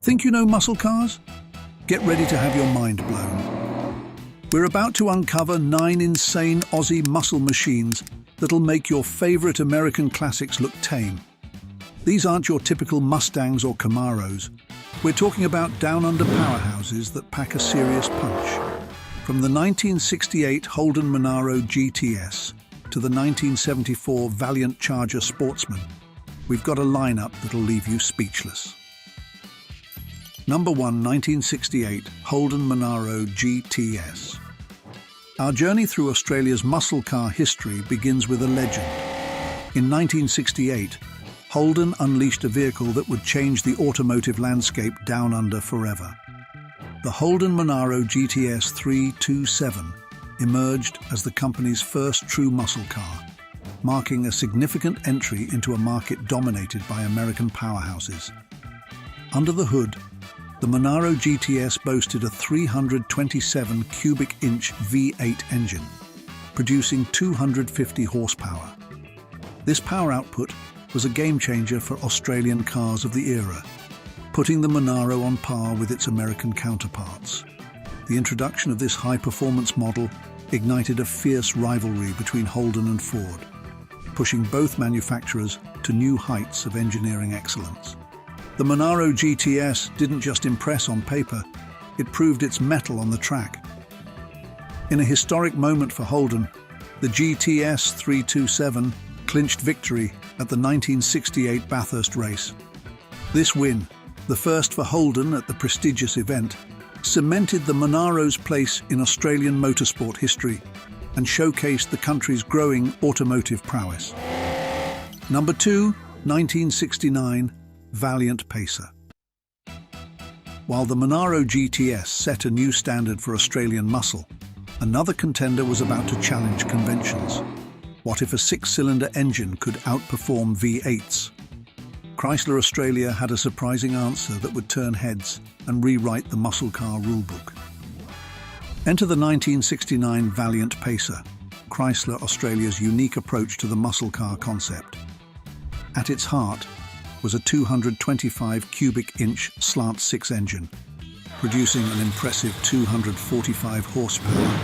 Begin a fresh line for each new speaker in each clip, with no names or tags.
Think you know muscle cars? Get ready to have your mind blown. We're about to uncover 9 insane Aussie muscle machines that'll make your favorite American classics look tame. These aren't your typical Mustangs or Camaros. We're talking about down-under powerhouses that pack a serious punch. From the 1968 Holden Monaro GTS to the 1974 Valiant Charger Sportsman, we've got a lineup that'll leave you speechless. Number 1, 1968 Holden Monaro GTS. Our journey through Australia's muscle car history begins with a legend. In 1968, Holden unleashed a vehicle that would change the automotive landscape down under forever. The Holden Monaro GTS 327 emerged as the company's first true muscle car, marking a significant entry into a market dominated by American powerhouses. Under the hood, the Monaro GTS boasted a 327 cubic inch V8 engine, producing 250 horsepower. This power output was a game changer for Australian cars of the era, putting the Monaro on par with its American counterparts. The introduction of this high-performance model ignited a fierce rivalry between Holden and Ford, pushing both manufacturers to new heights of engineering excellence. The Monaro GTS didn't just impress on paper, it proved its mettle on the track. In a historic moment for Holden, the GTS 327 clinched victory at the 1968 Bathurst race. This win, the first for Holden at the prestigious event, cemented the Monaro's place in Australian motorsport history and showcased the country's growing automotive prowess. Number 2, 1969 Valiant Pacer. While the Monaro GTS set a new standard for Australian muscle, another contender was about to challenge conventions. What if a 6-cylinder engine could outperform V8s? Chrysler Australia had a surprising answer that would turn heads and rewrite the muscle car rulebook. Enter the 1969 Valiant Pacer, Chrysler Australia's unique approach to the muscle car concept. At its heart was a 225 cubic inch slant 6 engine, producing an impressive 245 horsepower.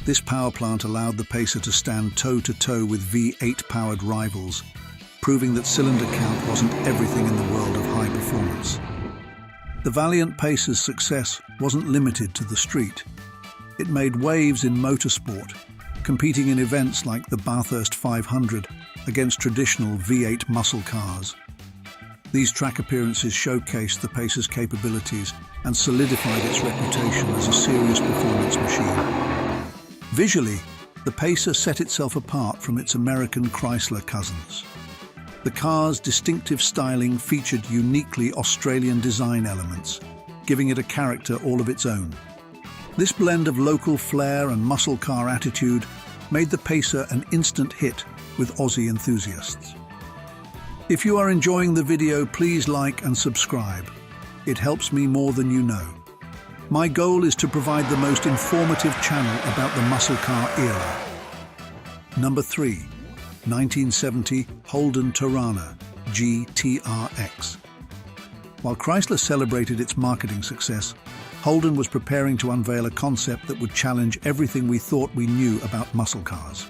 This power plant allowed the Pacer to stand toe-to-toe with V8-powered rivals, proving that cylinder count wasn't everything in the world of high performance. The Valiant Pacer's success wasn't limited to the street. It made waves in motorsport, competing in events like the Bathurst 500 against traditional V8 muscle cars. These track appearances showcased the Pacer's capabilities and solidified its reputation as a serious performance machine. Visually, the Pacer set itself apart from its American Chrysler cousins. The car's distinctive styling featured uniquely Australian design elements, giving it a character all of its own. This blend of local flair and muscle car attitude made the Pacer an instant hit with Aussie enthusiasts. If you are enjoying the video, please like and subscribe. It helps me more than you know. My goal is to provide the most informative channel about the muscle car era. Number 3, 1970 Holden Torana GTRX. While Chrysler celebrated its marketing success, Holden was preparing to unveil a concept that would challenge everything we thought we knew about muscle cars.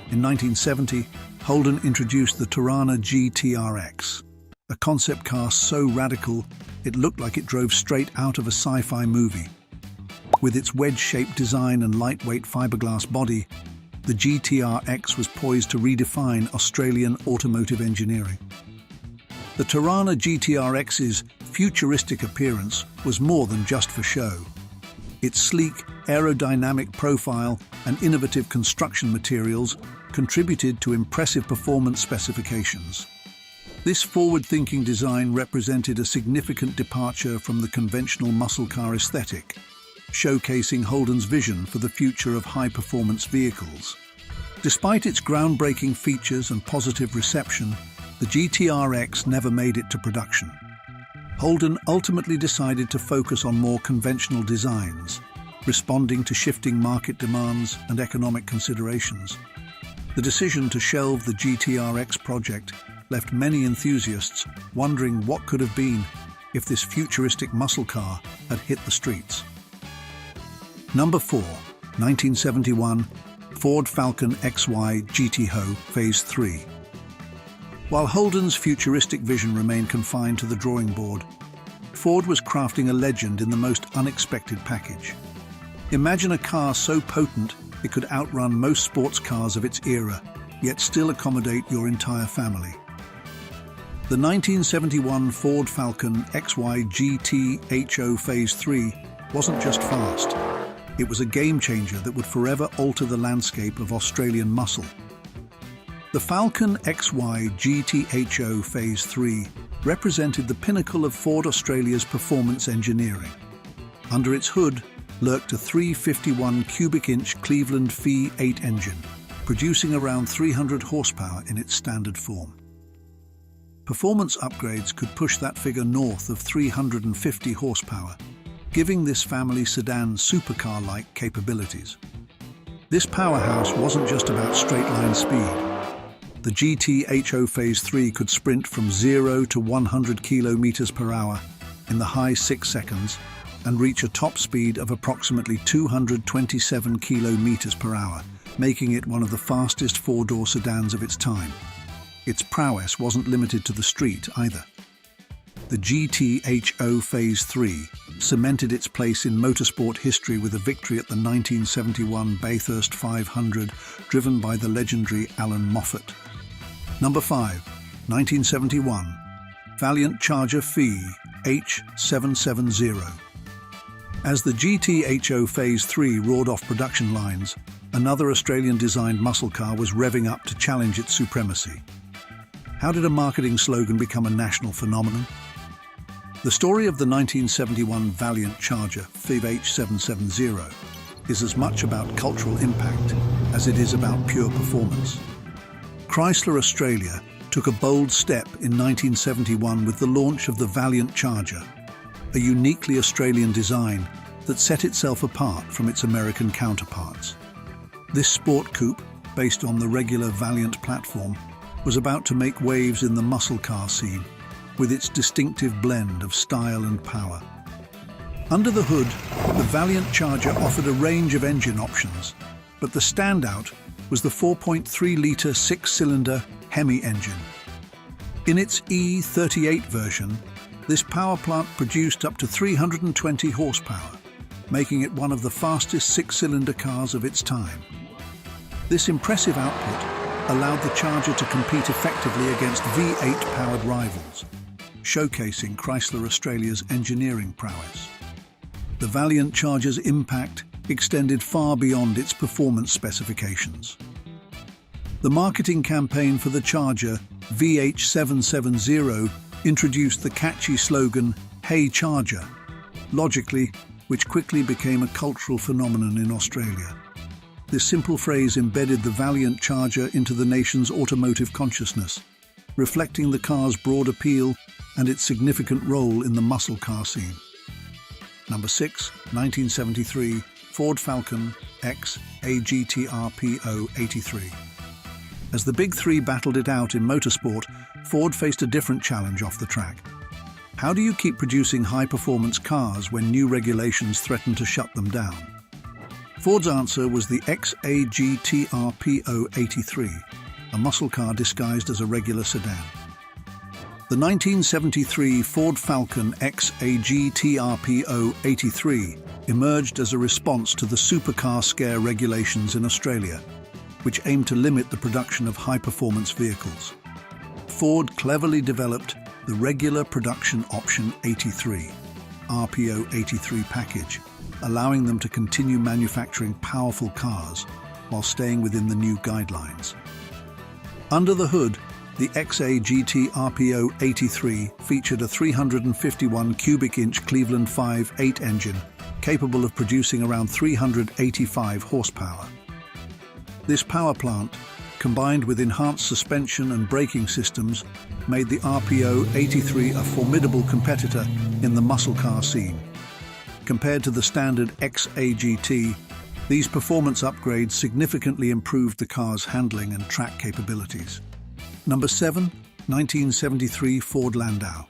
In 1970, Holden introduced the Torana GTRX, a concept car so radical it looked like it drove straight out of a sci-fi movie. With its wedge-shaped design and lightweight fiberglass body, the GTRX was poised to redefine Australian automotive engineering. The Torana GTRX's futuristic appearance was more than just for show. Its sleek, aerodynamic profile and innovative construction materials contributed to impressive performance specifications. This forward-thinking design represented a significant departure from the conventional muscle car aesthetic, showcasing Holden's vision for the future of high-performance vehicles. Despite its groundbreaking features and positive reception, the GTRX never made it to production. Holden ultimately decided to focus on more conventional designs, responding to shifting market demands and economic considerations. The decision to shelve the GTRX project left many enthusiasts wondering what could have been if this futuristic muscle car had hit the streets. Number 4, 1971 Ford Falcon XY GT Phase 3. While Holden's futuristic vision remained confined to the drawing board, Ford was crafting a legend in the most unexpected package. Imagine a car so potent it could outrun most sports cars of its era, yet still accommodate your entire family. The 1971 Ford Falcon XY GT Phase 3 wasn't just fast. It was a game-changer that would forever alter the landscape of Australian muscle. The Falcon XY GT Phase 3 represented the pinnacle of Ford Australia's performance engineering. Under its hood lurked a 351 cubic inch Cleveland V8 engine, producing around 300 horsepower in its standard form. Performance upgrades could push that figure north of 350 horsepower, giving this family sedan supercar-like capabilities. This powerhouse wasn't just about straight-line speed. The GT Phase 3 could sprint from 0 to 100 kilometers per hour in the high 6 seconds and reach a top speed of approximately 227 kilometers per hour, making it one of the fastest four-door sedans of its time. Its prowess wasn't limited to the street either. The GT Phase 3 cemented its place in motorsport history with a victory at the 1971 Bathurst 500, driven by the legendary Alan Moffat. Number 5, 1971 Valiant Charger Phi H770. As the GT Phase 3 roared off production lines, another Australian-designed muscle car was revving up to challenge its supremacy. How did a marketing slogan become a national phenomenon? The story of the 1971 Valiant Charger Phi H770 is as much about cultural impact as it is about pure performance. Chrysler Australia took a bold step in 1971 with the launch of the Valiant Charger, a uniquely Australian design that set itself apart from its American counterparts. This sport coupe, based on the regular Valiant platform, was about to make waves in the muscle car scene with its distinctive blend of style and power. Under the hood, the Valiant Charger offered a range of engine options, but the standout was the 4.3-litre six-cylinder Hemi engine. In its E38 version, this power plant produced up to 320 horsepower, making it one of the fastest six-cylinder cars of its time. This impressive output allowed the Charger to compete effectively against V8-powered rivals, showcasing Chrysler Australia's engineering prowess. The Valiant Charger's impact extended far beyond its performance specifications. The marketing campaign for the Charger VH770 introduced the catchy slogan, "Hey Charger," logically, which quickly became a cultural phenomenon in Australia. This simple phrase embedded the Valiant Charger into the nation's automotive consciousness, reflecting the car's broad appeal and its significant role in the muscle car scene. Number 6, 1973 Ford Falcon X AGTRPO 83. As the Big Three battled it out in motorsport, Ford faced a different challenge off the track. How do you keep producing high-performance cars when new regulations threaten to shut them down? Ford's answer was the XAGTRPO 83, a muscle car disguised as a regular sedan. The 1973 Ford Falcon XAGTRPO 83 emerged as a response to the supercar scare regulations in Australia, which aimed to limit the production of high-performance vehicles. Ford cleverly developed the Regular Production Option 83, RPO 83 package, allowing them to continue manufacturing powerful cars while staying within the new guidelines. Under the hood, the XAGTRPO 83 featured a 351 cubic inch Cleveland V8 engine capable of producing around 385 horsepower. This power plant, combined with enhanced suspension and braking systems, made the RPO 83 a formidable competitor in the muscle car scene. Compared to the standard XAGT, these performance upgrades significantly improved the car's handling and track capabilities. Number 7, 1973 Ford Landau.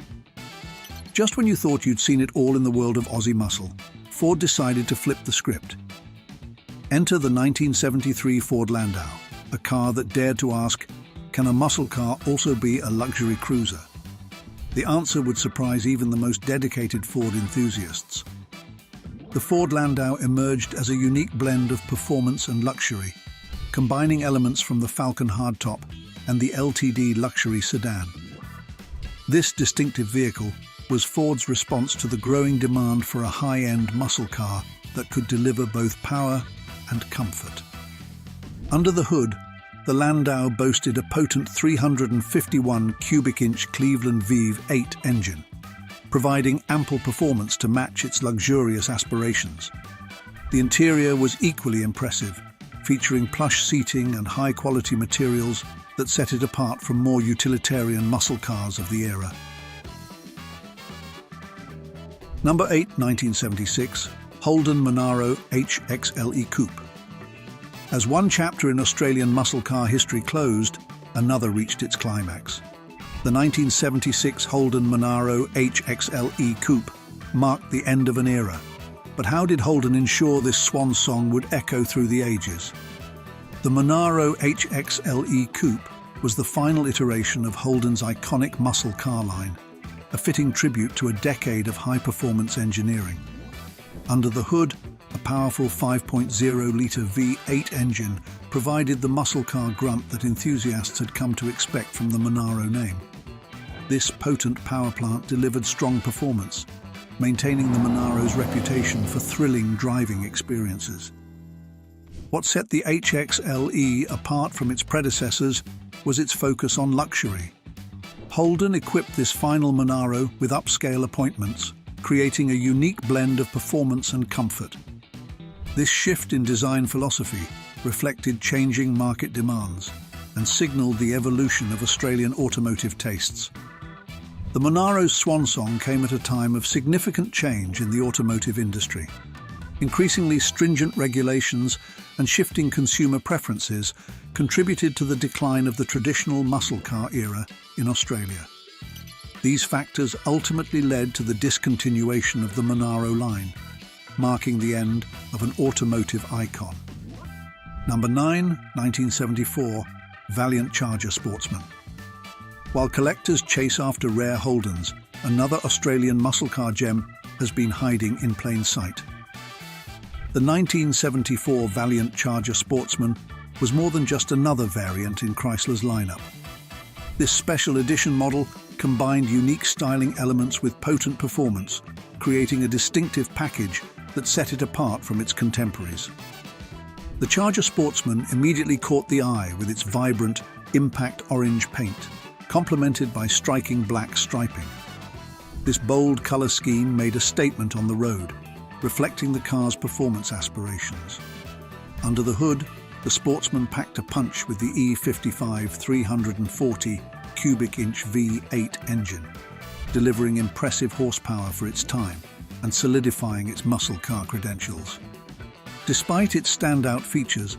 Just when you thought you'd seen it all in the world of Aussie muscle, Ford decided to flip the script. Enter the 1973 Ford Landau, a car that dared to ask, can a muscle car also be a luxury cruiser? The answer would surprise even the most dedicated Ford enthusiasts. The Ford Landau emerged as a unique blend of performance and luxury, combining elements from the Falcon hardtop and the LTD luxury sedan. This distinctive vehicle was Ford's response to the growing demand for a high-end muscle car that could deliver both power and comfort. Under the hood, the Landau boasted a potent 351 cubic inch Cleveland Vive 8 engine, providing ample performance to match its luxurious aspirations. The interior was equally impressive, featuring plush seating and high-quality materials that set it apart from more utilitarian muscle cars of the era. Number 8, 1976, Holden Monaro HXLE Coupe. As one chapter in Australian muscle car history closed, another reached its climax. The 1976 Holden Monaro HXLE Coupe marked the end of an era. But how did Holden ensure this swan song would echo through the ages? The Monaro HXLE Coupe was the final iteration of Holden's iconic muscle car line, a fitting tribute to a decade of high-performance engineering. Under the hood, a powerful 5.0-litre V8 engine provided the muscle car grunt that enthusiasts had come to expect from the Monaro name. This potent power plant delivered strong performance, maintaining the Monaro's reputation for thrilling driving experiences. What set the HXLE apart from its predecessors was its focus on luxury. Holden equipped this final Monaro with upscale appointments, creating a unique blend of performance and comfort. This shift in design philosophy reflected changing market demands and signaled the evolution of Australian automotive tastes. The Monaro's swan song came at a time of significant change in the automotive industry. Increasingly stringent regulations and shifting consumer preferences contributed to the decline of the traditional muscle car era in Australia. These factors ultimately led to the discontinuation of the Monaro line, marking the end of an automotive icon. Number 9, 1974, Valiant Charger Sportsman. While collectors chase after rare Holdens, another Australian muscle car gem has been hiding in plain sight. The 1974 Valiant Charger Sportsman was more than just another variant in Chrysler's lineup. This special edition model combined unique styling elements with potent performance, creating a distinctive package that set it apart from its contemporaries. The Charger Sportsman immediately caught the eye with its vibrant, impact orange paint, complemented by striking black striping. This bold color scheme made a statement on the road, reflecting the car's performance aspirations. Under the hood, the Sportsman packed a punch with the E55 340 cubic inch V8 engine, delivering impressive horsepower for its time and solidifying its muscle car credentials. Despite its standout features,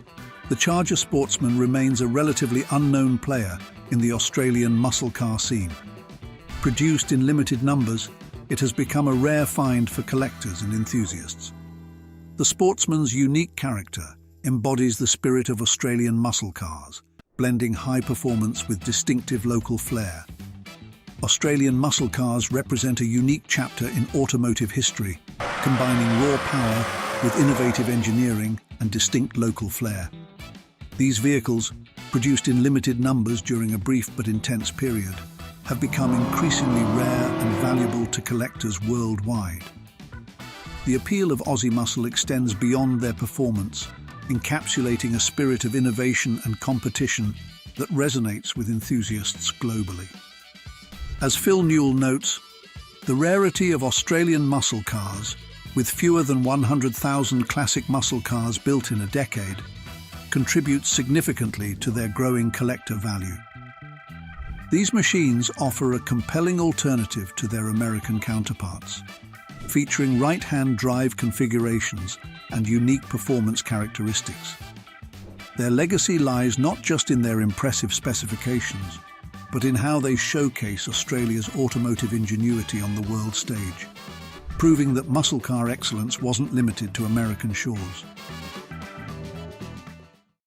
the Charger Sportsman remains a relatively unknown player in the Australian muscle car scene. Produced in limited numbers, it has become a rare find for collectors and enthusiasts. The Sportsman's unique character embodies the spirit of Australian muscle cars, blending high performance with distinctive local flair. Australian muscle cars represent a unique chapter in automotive history, combining raw power with innovative engineering and distinct local flair. These vehicles, produced in limited numbers during a brief but intense period, have become increasingly rare and valuable to collectors worldwide. The appeal of Aussie muscle extends beyond their performance, encapsulating a spirit of innovation and competition that resonates with enthusiasts globally. As Phil Newell notes, the rarity of Australian muscle cars, with fewer than 100,000 classic muscle cars built in a decade, contributes significantly to their growing collector value. These machines offer a compelling alternative to their American counterparts, featuring right-hand drive configurations and unique performance characteristics. Their legacy lies not just in their impressive specifications, but in how they showcase Australia's automotive ingenuity on the world stage, proving that muscle car excellence wasn't limited to American shores.